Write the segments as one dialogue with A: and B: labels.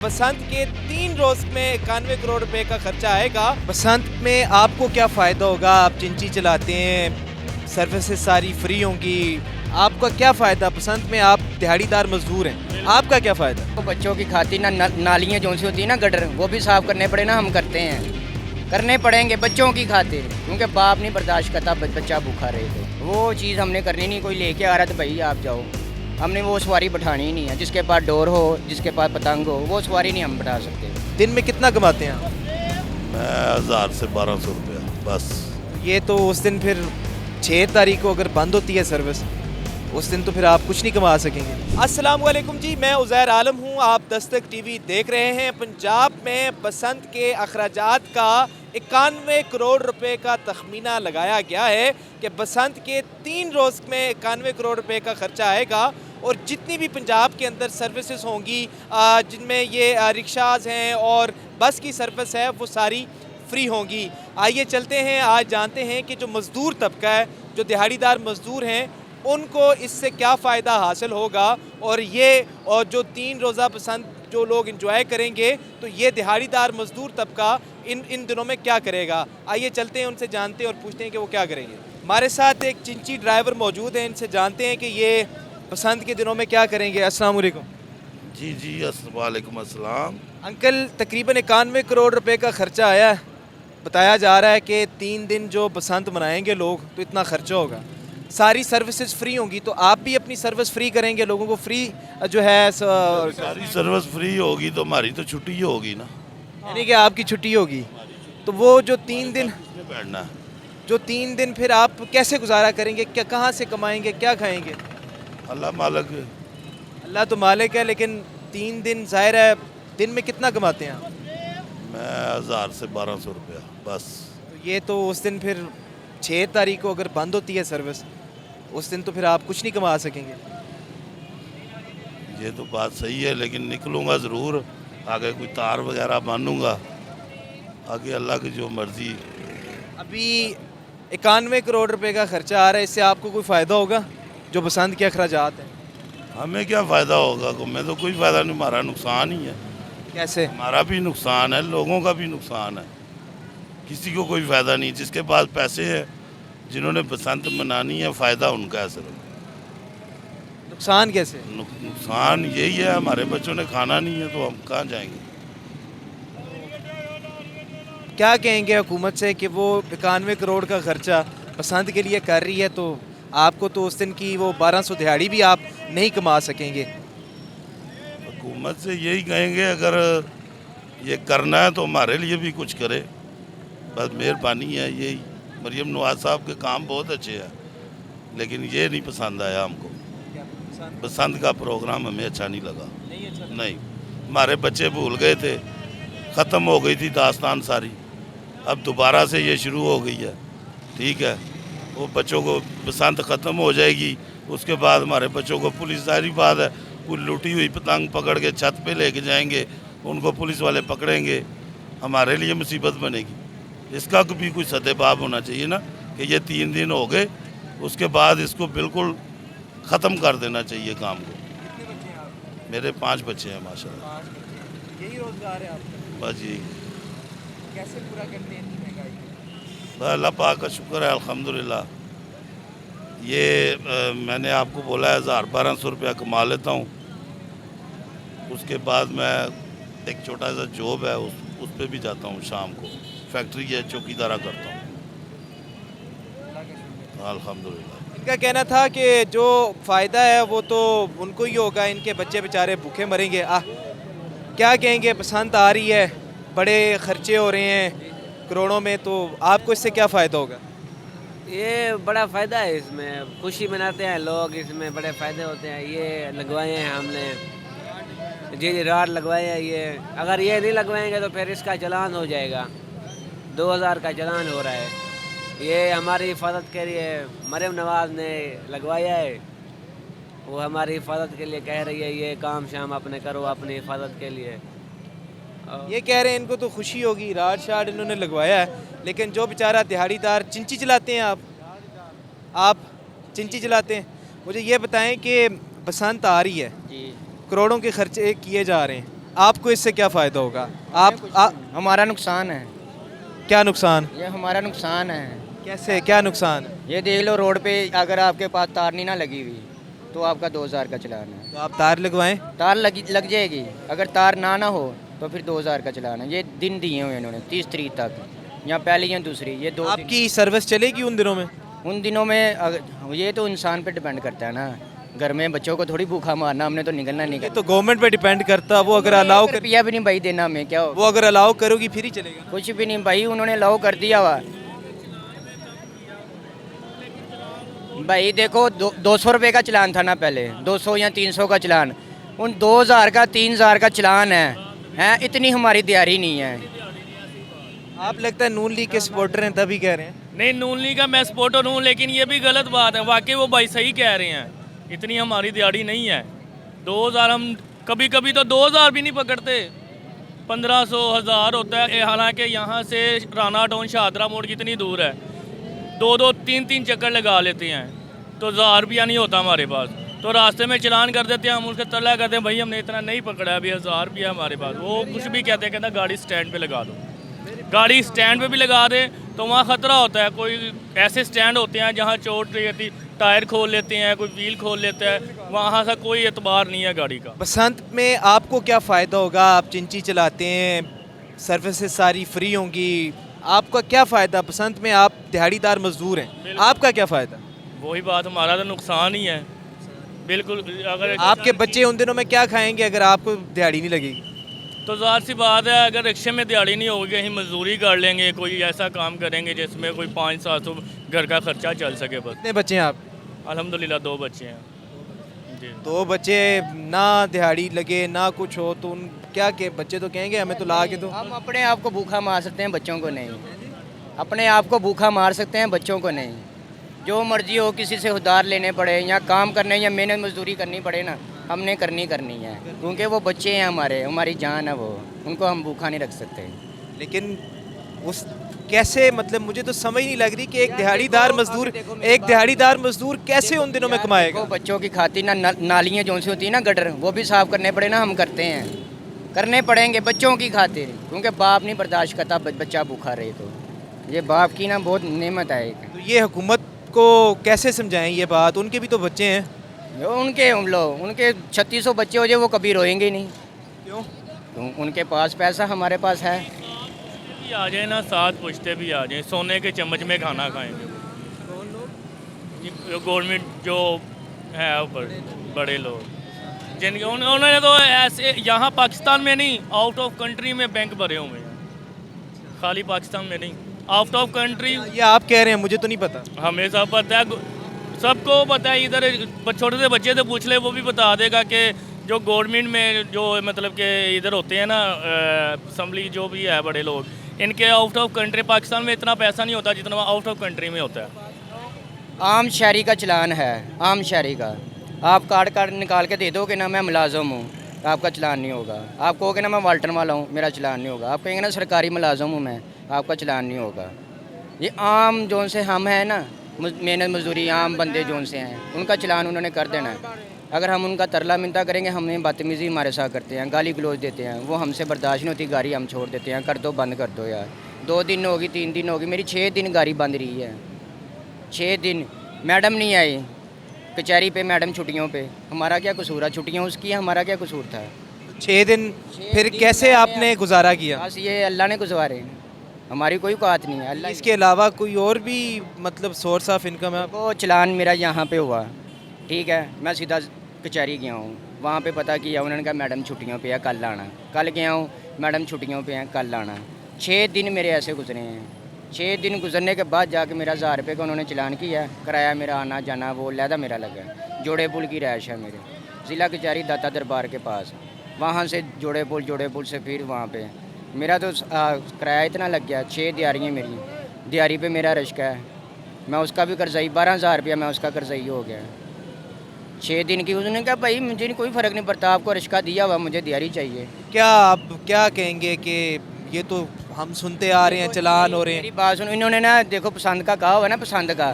A: बसंत के 3 रोज में 91 करोड़ रुपए का खर्चा आएगा। बसंत में आपको क्या फ़ायदा होगा? आप चिंची चलाते हैं, सर्विसेज सारी फ्री होंगी, आपका क्या फ़ायदा? बसंत में आप दिहाड़ीदार मजदूर हैं, आपका क्या फ़ायदा?
B: तो बच्चों की खातिर ना नालियाँ जो सी होती है ना, गटर, वो भी साफ़ करने पड़े ना, हम करते हैं, करने पड़ेंगे बच्चों की खातिर, क्योंकि बाप नहीं बर्दाश्त करता बच्चा भूखा रहे तो वो चीज़ हमने करनी नहीं। कोई लेके आ रहा है तो भाई आप जाओ, हमने वो सवारी बैठानी ही नहीं है। जिसके पास डोर हो, जिसके पास पतंग हो, वो सवारी नहीं हम बैठा सकते।
A: दिन में कितना कमाते हैं आप?
C: मैं 1000 से 1200 रुपया बस।
A: ये तो उस दिन फिर 6 तारीख को अगर बंद होती है सर्विस, उस दिन तो फिर आप कुछ नहीं कमा सकेंगे। अस्सलाम वालेकुम जी, मैं उज़ैर आलम हूँ, आप दस्तक टीवी देख रहे हैं। पंजाब में बसंत के अखराजात का 91 करोड़ रुपए का तखमीना लगाया गया है कि बसंत के 3 रोज़ में 91 करोड़ रुपए का खर्चा आएगा और जितनी भी पंजाब के अंदर सर्विसेज होंगी, जिनमें ये रिक्शाज हैं और बस की सर्विस है, वो सारी फ्री होंगी। आइए चलते हैं, आज जानते हैं कि जो मज़दूर तबका है, जो दिहाड़ीदार मज़दूर हैं, उनको इससे क्या फ़ायदा हासिल होगा और जो 3 रोज़ा बसंत जो लोग एंजॉय करेंगे, तो ये दिहाड़ीदार मज़दूर तबका इन दिनों में क्या करेगा। आइए चलते हैं, उनसे जानते हैं और पूछते हैं कि वो क्या करेंगे। हमारे साथ एक चिंची ड्राइवर मौजूद हैं, इनसे जानते हैं कि ये बसंत के दिनों में क्या करेंगे। अस्सलाम वालेकुम।
C: जी वालेकुम अस्सलाम।
A: अंकल, तकरीबन 91 करोड़ रुपए का खर्चा आया है। बताया जा रहा है कि 3 दिन जो बसंत मनाएंगे लोग, तो इतना खर्चा होगा, सारी सर्विसेज फ्री होंगी, तो आप भी अपनी सर्विस फ्री करेंगे, लोगों को फ्री जो है
C: सारी सर्विस फ्री होगी तो हमारी तो छुट्टी ही होगी ना,
A: यानी कि आपकी छुट्टी होगी। तो वो जो 3 दिन
C: बैठना है।
A: जो 3 दिन फिर आप कैसे गुजारा करेंगे? क्या, कहाँ से कमाएंगे, क्या खाएंगे?
C: अल्लाह मालिक।
A: अल्लाह तो मालिक है, लेकिन 3 दिन ज़ाहिर है, दिन में कितना कमाते हैं आप?
C: मैं 1000 से 1200 रुपया बस।
A: तो ये तो उस दिन फिर 6 तारीख को अगर बंद होती है सर्विस, उस दिन तो फिर आप कुछ नहीं कमा सकेंगे।
C: ये तो बात सही है, लेकिन निकलूँगा ज़रूर, आगे कोई तार वगैरह बांधूँगा, आगे अल्लाह की जो मर्ज़ी।
A: अभी 91 करोड़ रुपए का खर्चा आ रहा है, इससे आपको कोई फ़ायदा होगा? जो बसंत के अखराजात हैं,
C: हमें क्या फ़ायदा होगा? हमें तो कोई फ़ायदा नहीं, हमारा नुकसान ही है।
A: कैसे?
C: हमारा भी नुकसान है, लोगों का भी नुकसान है, किसी को कोई फ़ायदा नहीं। जिसके पास पैसे हैं, जिन्होंने बसंत मनानी है, फ़ायदा उनका है सिर्फ।
A: नुकसान कैसे?
C: नुकसान यही है, हमारे बच्चों ने खाना नहीं है तो हम कहाँ जाएंगे।
A: क्या कहेंगे हुकूमत से कि वो 91 करोड़ का खर्चा बसंत के लिए कर रही है, तो आपको तो उस दिन की वो 1200 दिहाड़ी भी आप नहीं कमा सकेंगे।
C: हुकूमत से यही कहेंगे, अगर ये करना है तो हमारे लिए भी कुछ करे, बस मेहरबानी है यही। मरियम नवाज साहब के काम बहुत अच्छे हैं, लेकिन ये नहीं पसंद आया हमको। बसंत का प्रोग्राम हमें अच्छा नहीं लगा। नहीं, हमारे बच्चे भूल गए थे, ख़त्म हो गई थी दास्तान सारी, अब दोबारा से ये शुरू हो गई है। ठीक है, वो बच्चों को बसंत ख़त्म हो जाएगी, उसके बाद हमारे बच्चों को पुलिस, जाहिर बात है, कोई लूटी हुई पतंग पकड़ के छत पे लेके जाएंगे, उनको पुलिस वाले पकड़ेंगे, हमारे लिए मुसीबत बनेगी। इसका भी कोई सदेबाब होना चाहिए ना, कि ये 3 दिन हो गए, उसके बाद इसको बिल्कुल ख़त्म कर देना चाहिए काम को।
A: कितने बच्चे हैं आप?
C: मेरे 5 बच्चे हैं माशाल्लाह।
A: यही रोजगार है आपका?
C: बस जी,
A: कैसे पूरा करते हैं इतनी महंगाई?
C: बस अल्लाह पाक का शुक्र है, अल्हम्दुलिल्लाह। ये मैंने आपको बोला है 1000-1200 रुपया कमा लेता हूँ, उसके बाद मैं एक छोटा सा जॉब है, उस पर भी जाता हूँ शाम को, फैक्ट्री है, चौकीदारा करता हूँ। अल्हम्दुलिल्लाह।
A: इनका कहना था कि जो फ़ायदा है वो तो उनको ही होगा, इनके बच्चे बेचारे भूखे मरेंगे। क्या कहेंगे? बसंत आ रही है, बड़े खर्चे हो रहे हैं करोड़ों में, तो आपको इससे क्या फ़ायदा होगा?
D: ये बड़ा फ़ायदा है, इसमें खुशी मनाते हैं लोग, इसमें बड़े फ़ायदे होते हैं। ये लगवाए हैं हमने, जी राड लगवाए हैं। ये अगर ये नहीं लगवाएंगे तो फिर इसका चालान हो जाएगा, 2000 का चालान हो रहा है। ये हमारी हिफाजत के लिए मरियम नवाज़ ने लगवाया है, वो हमारी हिफाजत के लिए कह रही है, ये काम शाम अपने करो अपनी हिफाजत के लिए।
A: ये कह रहे हैं इनको तो खुशी होगी, राड शाड इन्होंने लगवाया है, लेकिन जो बेचारा दिहाड़ीदार, चिंची चलाते हैं आप चिंची चलाते हैं, मुझे ये बताएं कि बसंत आ रही है,
D: जी,
A: करोड़ों के खर्चे किए जा रहे हैं, आपको इससे क्या फ़ायदा होगा?
B: हमारा नुकसान है,
A: क्या नुकसान?
B: ये हमारा नुकसान है।
A: कैसे, क्या नुकसान है?
B: ये देख लो, रोड पे अगर आपके पास तार नहीं ना लगी हुई तो आपका 2000 का चलान है।
A: तो आप तार लगवाएं।
B: तार लग जाएगी, अगर तार ना हो तो फिर 2000 का चलान है। ये दिन दिए हुए इन्होंने 30 तारीख तक, या पहली या दूसरी, ये 2 दिन।
A: आपकी सर्विस चलेगी उन दिनों में?
B: उन दिनों में ये तो इंसान पे डिपेंड करता है ना, घर में बच्चों को थोड़ी भूखा मारना, हमने तो निकलना नहीं।
A: ये तो गवर्नमेंट पे डिपेंड करता, वो अगर अलाउ कर,
B: रुपया भी नहीं भाई देना हमें, क्या हो?
A: वो अगर अलाउ करोगी फिर ही चलेगा ना।
B: कुछ भी नहीं भाई, उन्होंने अलाउ कर दिया हुआ। भाई देखो, 200 रुपये का चलान था ना पहले, 200 या 300 का चलान, उन 2000 का 3000 का चलान है, इतनी हमारी तैयारी नहीं है।
A: आप लगता है नून लीग के सपोर्टर हैं तभी कह रहे हैं।
E: नहीं, नून लीग का मैं सपोर्टर हूँ, लेकिन ये भी गलत बात है। वाकई वो भाई सही कह रहे हैं, इतनी हमारी दिहाड़ी नहीं है। 2000 हम कभी कभी तो 2000 भी नहीं पकड़ते, 1500 1000 होता है। हालांकि यहाँ से राना टाउन शाहदरा मोड़ कितनी दूर है, 2 3 चक्कर लगा लेते हैं, तो 1000 रुपया नहीं होता हमारे पास। तो रास्ते में चलान कर देते हैं, हम उसका तला करते हैं, भाई हमने इतना नहीं पकड़ा है, अभी 1000 रुपया हमारे पास। वो कुछ भी कहते हैं, कहता गाड़ी स्टैंड पे लगा दो। गाड़ी स्टैंड पे भी लगा दे तो वहाँ ख़तरा होता है। कोई ऐसे स्टैंड होते हैं जहाँ चोट रहती, टायर खोल लेते हैं, कोई व्हील खोल लेता है, वहाँ का कोई एतबार नहीं है गाड़ी का।
A: बसंत में आपको क्या फ़ायदा होगा? आप चिंची चलाते हैं, सर्विसेज सारी फ्री होंगी, आपका क्या फ़ायदा? बसंत में आप दिहाड़ीदार मजदूर हैं, आपका क्या फ़ायदा?
E: वही बात, हमारा तो नुकसान ही है बिल्कुल। अगर
A: आपके बच्चे उन दिनों में क्या खाएंगे अगर आपको दिहाड़ी नहीं लगेगी?
E: तो ज़ाहिर सी बात है, अगर रिक्शे में दिहाड़ी नहीं होगी, कहीं मजदूरी कर लेंगे, कोई ऐसा काम करेंगे जिसमें कोई 500-700 घर का खर्चा चल सके बस।
A: कितने बच्चे हैं आप?
E: अल्हम्दुलिल्लाह 2 बच्चे हैं जी।
A: 2 बच्चे, ना दिहाड़ी लगे ना कुछ हो तो उन क्या के बच्चे तो कहेंगे हमें तो ला के दो।
B: हम अपने आप को भूखा मार सकते हैं, बच्चों को नहीं। अपने आप को भूखा मार सकते हैं, बच्चों को नहीं। जो मर्जी हो, किसी से उधार लेने पड़े या काम करने या मेहनत मजदूरी करनी पड़े ना, हमने करनी है, क्योंकि वो बच्चे हैं हमारी जान है वो, उनको हम भूखा नहीं रख सकते।
A: लेकिन उस कैसे, मतलब मुझे तो समझ नहीं लग रही कि एक दिहाड़ीदार मजदूर कैसे उन दिनों में कमाएगा?
B: वो बच्चों की खातिर ना नालियाँ जो सी होती है ना, गटर, वो भी साफ़ करने पड़े ना, हम करते हैं, करने पड़ेंगे बच्चों की खातिर, क्योंकि बाप नहीं बर्दाश्त करता बच्चा भूखा रहे। तो ये बाप की ना बहुत नेमत है।
A: तो ये हुकूमत को कैसे समझाएं ये बात? उनके भी तो बच्चे हैं।
B: उनके 3600 बच्चे हो जाए, वो कभी रोएंगे ही नहीं।
A: क्यों?
B: तो उनके पास पैसा, हमारे पास है।
E: भी आ जाए ना, साथ पूछते भी आ जाए, सोने के चम्मच में खाना खाएंगे। गवर्नमेंट जो है ऊपर बड़े लोग, जिनके उन्होंने तो ऐसे यहाँ पाकिस्तान में नहीं, आउट ऑफ कंट्री में बैंक भरे हुए हैं, खाली पाकिस्तान में नहीं, आउट ऑफ कंट्री।
A: ये आप कह रहे हैं, मुझे तो नहीं पता।
E: हमें सब पता है, सबको पता है। इधर छोटे से बच्चे से पूछ ले, वो भी बता देगा कि जो गवर्नमेंट में जो मतलब कि इधर होते हैं ना, असम्बली जो भी है बड़े लोग, इनके आउट ऑफ कंट्री, पाकिस्तान में इतना पैसा नहीं होता जितना आउट ऑफ कंट्री में होता है।
B: आम शहरी का चलान है, आम शहरी का। आप कार्ड निकाल के दे दोगे ना, मैं मुलाजम हूँ, आपका चलान नहीं होगा। आप कहोगे ना मैं वाल्टन वाला हूँ, मेरा चलान नहीं होगा। आप कहेंगे ना सरकारी मुलाजम हूँ मैं, आपका चलान नहीं होगा। ये आम जोन से हम हैं ना, मेहनत मजदूरी आम बंदे जोन से हैं, उनका चलान उन्होंने कर देना है। अगर हम उनका तरला मिनता करेंगे, हमें बदतमीज़ी हमारे साथ करते हैं, गाली गलौज देते हैं, वो हमसे बर्दाश्त नहीं होती, गाड़ी हम छोड़ देते हैं, कर दो, बंद कर दो यार। 2 दिन होगी, 3 दिन होगी, मेरी 6 दिन गाड़ी बंद रही है। 6 दिन मैडम नहीं आई कचहरी पे, मैडम छुट्टियों पे। हमारा क्या कसूर है? छुट्टियाँ उसकी, हमारा क्या कसूर था?
A: 6 दिन फिर कैसे आपने गुजारा किया?
B: बस ये अल्लाह ने गुजारे, हमारी कोई औकात नहीं है। अल्लाह
A: इसके अलावा कोई और भी मतलब सोर्स ऑफ इनकम है?
B: वो चलान मेरा यहाँ पे हुआ, ठीक है, मैं सीधा कचहरी गया हूँ, वहाँ पे पता किया, उन्होंने कहा मैडम छुट्टियों पे है, कल आना। कल गया हूँ, मैडम छुट्टियों पे हैं, कल आना। 6 दिन मेरे ऐसे गुजरे हैं। 6 दिन गुजरने के बाद जाके मेरा 1000 रुपये का उन्होंने चलान किया, किराया मेरा आना जाना वो लहदा मेरा लगा। जोड़े पुल की रहायश है मेरे, ज़िला कचहरी दाता दरबार के पास, वहाँ से जोड़े पुल से फिर वहाँ पे मेरा तो किराया इतना लग गया। 6 दिहाड़ियाँ मेरी, दिहाड़ी पे मेरा रिश्का है, मैं उसका भी कर्जाई, 12000 रुपया मैं उसका कर्जाई हो गया। 6 दिन की, उसने कहा भाई मुझे कोई फ़र्क नहीं पड़ता, आपको रिश्का दिया हुआ, मुझे दिहाड़ी चाहिए।
A: क्या आप क्या कहेंगे कि ये तो हम सुनते आ रहे हैं, चलान हो रहे हैं?
B: मेरी बात सुनो, इन्होंने ना देखो पसंद का कहा हुआ ना, पसंद का,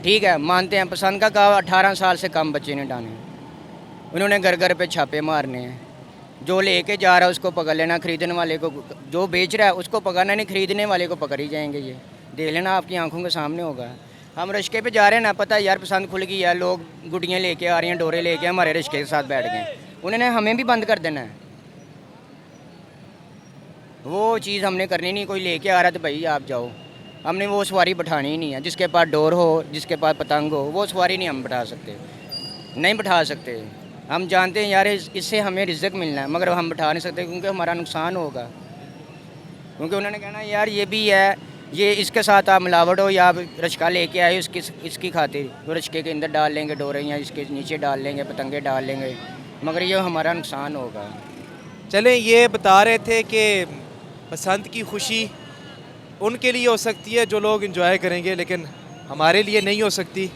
B: ठीक है, मानते हैं, पसंद का कहा 18 साल से कम बच्चे ने डाले, उन्होंने घर घर पे छापे मारने हैं, जो लेके जा रहा है उसको पकड़ लेना, खरीदने वाले को, जो बेच रहा है उसको पकड़ना नहीं, खरीदने वाले को पकड़ ही जाएंगे। ये देख लेना, आपकी आंखों के सामने होगा। हम रिश्के पे जा रहे हैं ना, पता है यार पसंद खुल गई है, लोग गुड़ियाँ लेके आ रही हैं, डोरे लेके हमारे रिश्के के साथ बैठ गए, उन्होंने हमें भी बंद कर देना है। वो चीज़ हमने करनी नहीं, कोई लेके आ रहा है तो भाई आप जाओ, हमने वो सवारी बैठानी ही नहीं है। जिसके पास डोर हो, जिसके पास पतंग हो, वो सवारी नहीं हम बैठा सकते, नहीं बैठा सकते। हम जानते हैं यार इससे हमें रिज़्क मिलना है, मगर हम बैठा नहीं सकते क्योंकि हमारा नुकसान होगा। क्योंकि उन्होंने कहना यार ये भी है, ये इसके साथ आप मिलावट हो, या आप रचका लेके आए इसकी खातिर, तो रचके के अंदर डाल लेंगे डोरे, या इसके नीचे डाल लेंगे, पतंगे डाल लेंगे, मगर ये हमारा नुकसान होगा।
A: चलें, ये बता रहे थे कि बसंत की खुशी उनके लिए हो सकती है जो लोग एंजॉय करेंगे, लेकिन हमारे लिए नहीं हो सकती।